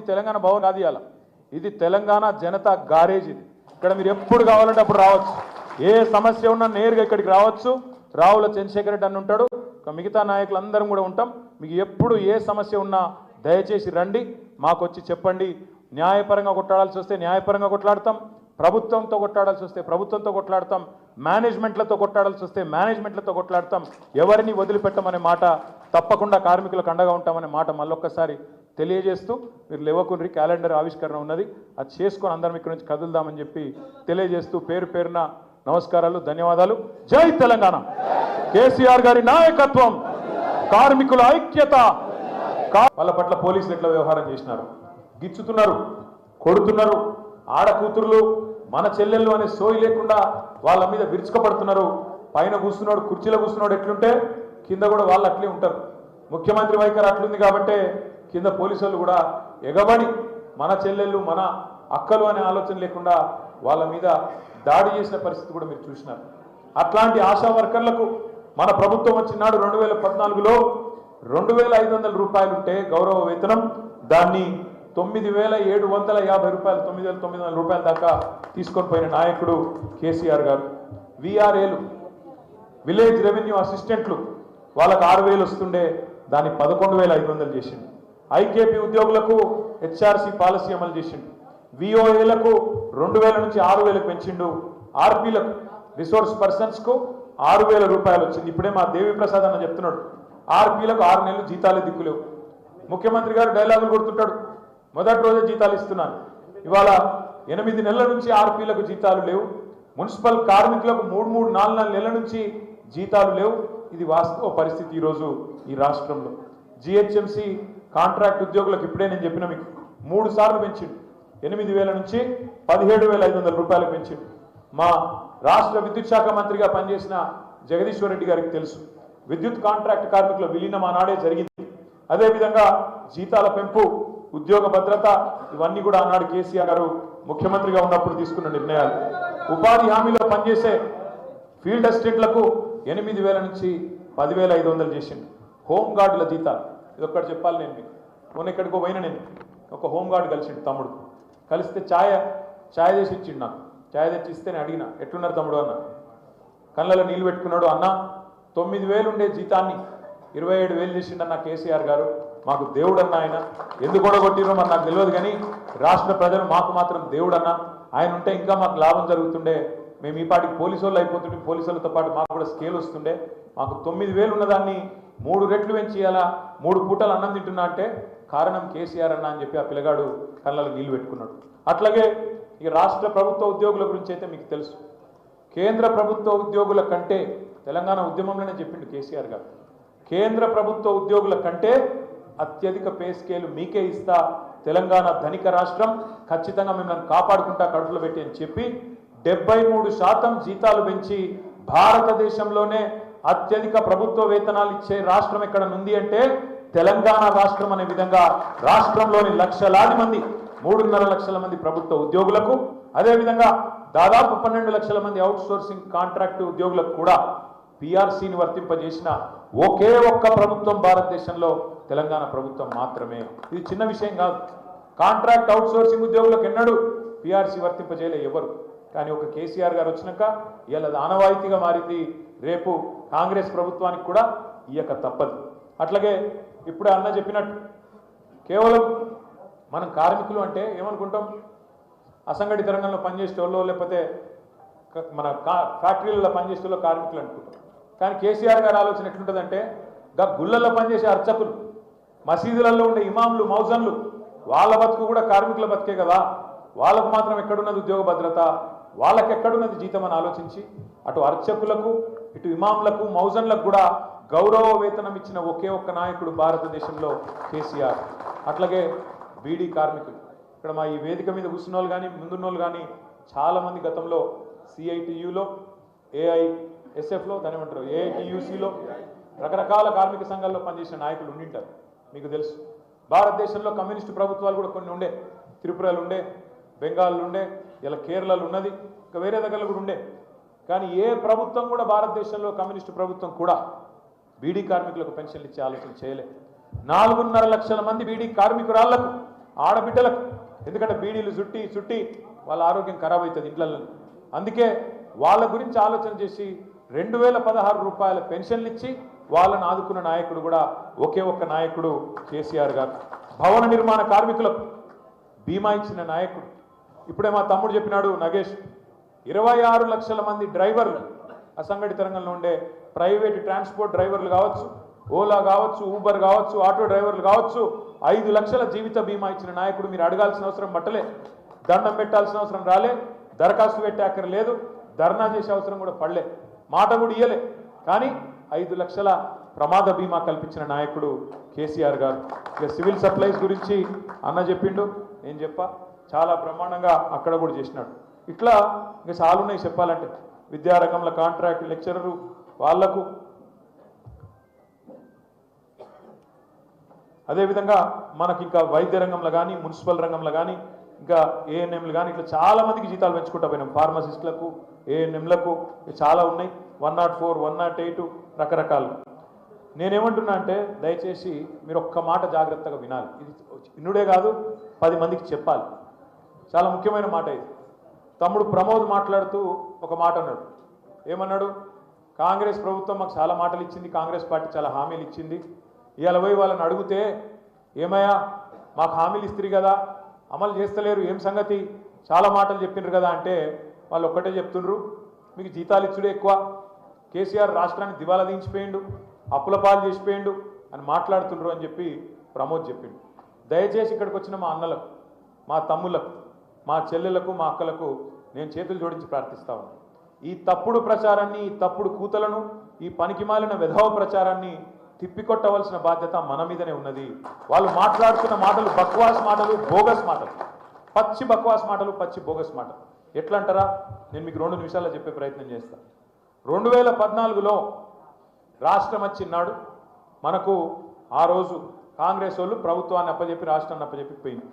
ఇది తెలంగాణ భవన్ కాదు ఇవాళ, ఇది తెలంగాణ జనతా గారేజ్. ఇది ఇక్కడ మీరు ఎప్పుడు కావాలంటే అప్పుడు రావచ్చు, ఏ సమస్య ఉన్నా నేరుగా ఇక్కడికి రావచ్చు. రావుల చంద్రశేఖర్ రెడ్డి అని ఉంటాడు, మిగతా నాయకులందరం కూడా ఉంటాం. మీకు ఎప్పుడు ఏ సమస్య ఉన్నా దయచేసి రండి, మాకు వచ్చి చెప్పండి. న్యాయపరంగా కొట్లాడాల్సి వస్తే న్యాయపరంగా కొట్లాడతాం, ప్రభుత్వంతో కొట్లాడాల్సి వస్తే ప్రభుత్వంతో కొట్లాడతాం, మేనేజ్మెంట్లతో కొట్లాడాల్సి వస్తే మేనేజ్మెంట్లతో కొట్లాడతాం. ఎవరిని వదిలిపెట్టమనే మాట తప్పకుండా కార్మికులకు అండగా ఉంటామనే మాట మళ్ళొక్కసారి తెలియజేస్తూ, మీరు లేవకుండ్రి, క్యాలెండర్ ఆవిష్కరణ ఉన్నది, అది చేసుకొని అందరం ఇక్కడ నుంచి కదులుదామని చెప్పి తెలియజేస్తూ పేరు పేరున నమస్కారాలు, ధన్యవాదాలు. జై తెలంగాణ. కేసీఆర్ గారి నాయకత్వం, కార్మికుల ఐక్యత. వాళ్ళ పట్ల పోలీసులు ఎట్లా వ్యవహారం చేసినారు, గిచ్చుతున్నారు, కొడుతున్నారు, ఆడ కూతుర్లు మన చెల్లెళ్ళు అనే సోయి లేకుండా వాళ్ళ మీద విరుచుకపడుతున్నారు. పైన కూర్చున్నాడు, కుర్చీలో కూర్చున్నాడు ఎట్లుంటే కింద కూడా వాళ్ళు అట్లే ఉంటారు. ముఖ్యమంత్రి వైఖరి అట్లుంది కాబట్టే కింద పోలీసులు కూడా ఎగబడి మన చెల్లెళ్ళు మన అక్కలు అనే ఆలోచన లేకుండా వాళ్ళ మీద దాడి చేసిన పరిస్థితి కూడా మీరు చూసినారు. అట్లాంటి ఆశా వర్కర్లకు మన ప్రభుత్వం వచ్చినాడు 2014లో 2500 రూపాయలు ఉంటే గౌరవ వేతనం, దాన్ని 9750 రూపాయలు, 9900 రూపాయల దాకా తీసుకొని పోయిన నాయకుడు కేసీఆర్ గారు. విఆర్ఏలు, విలేజ్ రెవెన్యూ అసిస్టెంట్లు, వాళ్ళకు 6000 వస్తుండే దాన్ని 11500 చేసిండు. ఐకేపీ ఉద్యోగులకు హెచ్ఆర్సీ పాలసీ అమలు చేసిండు. విఓఏలకు 2000 నుంచి 6000 పెంచిండు. ఆర్పీలకు, రిసోర్స్ పర్సన్స్కు 6000 రూపాయలు వచ్చింది. ఇప్పుడే మా దేవి ప్రసాద్ అన్న చెప్తున్నాడు, ఆర్పీలకు 6 నెలలు జీతాలే దిక్కులేవు. ముఖ్యమంత్రి గారు డైలాగులు కొడుతుంటాడు, మొదటి రోజే జీతాలు ఇస్తున్నాను. ఇవాళ 8 నెలల నుంచి ఆర్పీలకు జీతాలు లేవు. మున్సిపల్ కార్మికులకు 3-4 నెలల నుంచి జీతాలు లేవు. ఇది వాస్తవ పరిస్థితి ఈరోజు ఈ రాష్ట్రంలో. జిహెచ్ఎంసీ కాంట్రాక్ట్ ఉద్యోగులకు ఇప్పుడే నేను చెప్పిన మీకు 3 సార్లు పెంచిండు. 8000 నుంచి 17500 రూపాయలు పెంచిండు. మా రాష్ట్ర విద్యుత్ శాఖ మంత్రిగా పనిచేసిన జగదీశ్వర్ రెడ్డి గారికి తెలుసు, విద్యుత్ కాంట్రాక్ట్ కార్మికుల విలీనం ఆనాడే జరిగింది. అదేవిధంగా జీతాల పెంపు, ఉద్యోగ భద్రత, ఇవన్నీ కూడా ఆనాడు కేసీఆర్ గారు ముఖ్యమంత్రిగా ఉన్నప్పుడు తీసుకున్న నిర్ణయాలు. ఉపాధి హామీలో పనిచేసే ఫీల్డ్ అసిస్టెంట్లకు 8000 నుంచి 10500 చేసిండు. హోంగార్డుల జీతాలు, ఇది ఒక్కటి చెప్పాలి నేను మీకు. మొన్న ఎక్కడికో పోయినా నేను, ఒక హోంగార్డు కలిసిండు తమ్ముడు, కలిస్తే ఛాయ్ చేసి ఇచ్చిండు. నాకు ఛాయ్ తెచ్చి ఇస్తే నేను అడిగిన, ఎట్లున్నారు తమ్ముడు అన్న, కళ్ళలో నీళ్ళు పెట్టుకున్నాడు. అన్న 9000 ఉండే జీతాన్ని 27,000 చేసిండన్న కేసీఆర్ గారు, మాకు దేవుడు అన్న ఆయన. ఎందుకు కొట్టిరో మరి నాకు తెలియదు, కానీ రాష్ట్ర ప్రజలు మాకు మాత్రం దేవుడు అన్న. ఆయన ఉంటే ఇంకా మాకు లాభం జరుగుతుండే, మేము ఈ పాటికి పోలీసు వాళ్ళు అయిపోతుండే, పోలీసులతో పాటు మాకు కూడా స్కేల్ వస్తుండే. మాకు 9000 ఉన్నదాన్ని 3 రెట్లు పెంచి ఇలా 3 పూటలు అన్నం తింటున్నా అంటే కారణం కేసీఆర్ అన్న అని చెప్పి ఆ పిల్లగాడు కళ్ళలో నీళ్లు పెట్టుకున్నాడు. అట్లాగే ఇక రాష్ట్ర ప్రభుత్వ ఉద్యోగుల గురించి అయితే మీకు తెలుసు, కేంద్ర ప్రభుత్వ ఉద్యోగుల కంటే, తెలంగాణ ఉద్యమంలోనే చెప్పిండు కేసీఆర్ గారు, కేంద్ర ప్రభుత్వ ఉద్యోగుల కంటే అత్యధిక పే స్కేలు మీకే ఇస్తా, తెలంగాణ ధనిక రాష్ట్రం, ఖచ్చితంగా మిమ్మల్ని కాపాడుకుంటా కడుపులో పెట్టి అని చెప్పి 73% జీతాలు పెంచి భారతదేశంలోనే అత్యధిక ప్రభుత్వ వేతనాలు ఇచ్చే రాష్ట్రం ఎక్కడ ఉంది అంటే తెలంగాణ రాష్ట్రం అనే విధంగా రాష్ట్రంలోని లక్షలాది మంది, 3.5 లక్షల మంది ప్రభుత్వ ఉద్యోగులకు, అదేవిధంగా దాదాపు 12 లక్షల మంది అవుట్ సోర్సింగ్ కాంట్రాక్ట్ ఉద్యోగులకు కూడా పిఆర్సీని వర్తింపజేసిన ఒకే ఒక్క ప్రభుత్వం భారతదేశంలో తెలంగాణ ప్రభుత్వం మాత్రమే. ఇది చిన్న విషయం కాదు. కాంట్రాక్ట్ అవుట్ సోర్సింగ్ ఉద్యోగులకు ఎన్నడూ పిఆర్సీ వర్తింపజేయలే ఎవరు. కానీ ఒక కేసీఆర్ గారు వచ్చినాక ఇలా ఆనవాయితీగా మారింది. రేపు కాంగ్రెస్ ప్రభుత్వానికి కూడా ఇయ్యక తప్పదు. అట్లాగే ఇప్పుడే అన్న చెప్పినట్టు, కేవలం మనం కార్మికులు అంటే ఏమనుకుంటాం, అసంఘటిత రంగంలో పనిచేసే వాళ్ళు, లేకపోతే మన ఫ్యాక్టరీలలో పనిచేసే వాళ్ళు కార్మికులు అనుకుంటాం. కానీ కేసీఆర్ గారి ఆలోచన ఎట్లుంటుందంటే, గుళ్ళల్లో పనిచేసే అర్చకులు, మసీదులలో ఉండే ఇమాంలు, మౌజన్లు, వాళ్ళ బతుకు కూడా కార్మికుల బతికే కదా, వాళ్ళకు మాత్రం ఎక్కడున్నది ఉద్యోగ భద్రత, వాళ్ళకి ఎక్కడున్నది జీతం అని ఆలోచించి అటు అర్చకులకు, ఇటు ఇమాంలకు, మౌజన్లకు కూడా గౌరవ వేతనం ఇచ్చిన ఒకే ఒక్క నాయకుడు భారతదేశంలో కేసీఆర్. అట్లాగే బీడీ కార్మికులు, ఇక్కడ మా ఈ వేదిక మీద కూర్చున్న వాళ్ళు కానీ ముందున్న వాళ్ళు కానీ చాలామంది గతంలో సిఐటియులో, ఏఐఎస్ఎఫ్లో, దాని ఏమంటారు ఏఐటియుసిలో, రకరకాల కార్మిక సంఘాల్లో పనిచేసిన నాయకులు ఉండింటారు. మీకు తెలుసు, భారతదేశంలో కమ్యూనిస్టు ప్రభుత్వాలు కూడా కొన్ని ఉండే, త్రిపురలు ఉండే, బెంగాల్ ఉండే, ఇలా కేరళలో ఉన్నది, ఇంకా వేరే దగ్గరలో కూడా ఉండే. కానీ ఏ ప్రభుత్వం కూడా భారతదేశంలో కమ్యూనిస్టు ప్రభుత్వం కూడా బీడీ కార్మికులకు పెన్షన్లు ఇచ్చే ఆలోచన చేయలే. 4.5 లక్షల మంది బీడీ కార్మికురాళ్లకు ఆడబిడ్డలకు, ఎందుకంటే బీడీలు చుట్టి వాళ్ళ ఆరోగ్యం ఖరాబ్ అవుతుంది ఇంట్లలో. అందుకే వాళ్ళ గురించి ఆలోచన చేసి 2016 రూపాయల పెన్షన్లు ఇచ్చి వాళ్ళని ఆదుకున్న నాయకుడు కూడా ఒకే ఒక్క నాయకుడు కేసీఆర్ గారు. భవన నిర్మాణ కార్మికులకు బీమా ఇచ్చిన నాయకుడు. ఇప్పుడే మా తమ్ముడు చెప్పినాడు నగేష్, 26 లక్షల మంది డ్రైవర్లు, అసంఘటిత రంగంలో ఉండే ప్రైవేట్ ట్రాన్స్పోర్ట్ డ్రైవర్లు కావచ్చు, ఓలా కావచ్చు, ఊబర్ కావచ్చు, ఆటో డ్రైవర్లు కావచ్చు, 5 లక్షల జీవిత బీమా ఇచ్చిన నాయకుడు. మీరు అడగాల్సిన అవసరం పట్టలే, దండం పెట్టాల్సిన అవసరం రాలే, దరఖాస్తు పెట్టే అక్కర లేదు, ధర్నా చేసే అవసరం కూడా పడలే, మాట కూడా ఇయ్యలే. కానీ 5 లక్షల ప్రమాద బీమా కల్పించిన నాయకుడు కేసీఆర్ గారు. ఇక సివిల్ సప్లైస్ గురించి అన్న చెప్పిండు, నేను చెప్పా, చాలా బ్రహ్మాండంగా అక్కడ కూడా చేసినాడు. ఇట్లా ఇంకా చాలా ఉన్నాయి చెప్పాలంటే. విద్యారంగంలో కాంట్రాక్ట్ లెక్చరరు వాళ్లకు, అదేవిధంగా మనకి ఇంకా వైద్య రంగంలో కానీ, మున్సిపల్ రంగంలో కానీ, ఇంకా ఏఎన్ఎంలు కానీ, ఇట్లా చాలా మందికి జీతాలు పెంచుకుంటా పోయినాం. ఫార్మసిస్టులకు, ఏఎన్ఎంలకు చాలా ఉన్నాయి. 104, 108 రకరకాలు. నేనేమంటున్నా అంటే దయచేసి మీరు ఒక్క మాట జాగ్రత్తగా వినాలి. ఇది వినుడే కాదు, 10 మందికి చెప్పాలి. చాలా ముఖ్యమైన మాట ఇది. తమ్ముడు ప్రమోద్ మాట్లాడుతూ ఒక మాట అన్నాడు. ఏమన్నాడు? కాంగ్రెస్ ప్రభుత్వం మాకు చాలా మాటలు ఇచ్చింది, కాంగ్రెస్ పార్టీ చాలా హామీలు ఇచ్చింది. ఇవాళ పోయి వాళ్ళని అడిగితే, ఏమయ్యా మాకు హామీలు ఇస్తారు కదా, అమలు చేస్తలేరు, ఏం సంగతి, చాలా మాటలు చెప్పిండ్రు కదా అంటే వాళ్ళు ఒక్కటే చెప్తుండ్రు, మీకు జీతాలు ఇచ్చుడే ఎక్కువ, కేసీఆర్ రాష్ట్రాన్ని దివాలా దించిపోయిండు, అప్పుల పాలు చేసిపోయిండు అని మాట్లాడుతుండ్రు అని చెప్పి ప్రమోద్ చెప్పిండు. దయచేసి ఇక్కడికి వచ్చిన మా అన్నలకు, మా తమ్ములకు, మా చెల్లెలకు, మా అక్కలకు నేను చేతులు జోడించి ప్రార్థిస్తా ఉన్నాను. ఈ తప్పుడు ప్రచారాన్ని, ఈ తప్పుడు కూతలను, ఈ పనికిమాలిన విధవ ప్రచారాన్ని తిప్పికొట్టవలసిన బాధ్యత మన మీదనే ఉన్నది. వాళ్ళు మాట్లాడుతున్న మాటలు బక్వాస్ మాటలు, బోగస్ మాటలు, పచ్చి బక్వాస్ మాటలు, పచ్చి బోగస్ మాటలు. ఎట్లా అంటారా? నేను మీకు 2 నిమిషాల్లో చెప్పే ప్రయత్నం చేస్తాను. 2014లో రాష్ట్రం వచ్చినాడు మనకు, ఆ రోజు కాంగ్రెస్ వాళ్ళు ప్రభుత్వాన్ని అప్పచెప్పి, రాష్ట్రాన్ని అప్పచెప్పి పోయింది.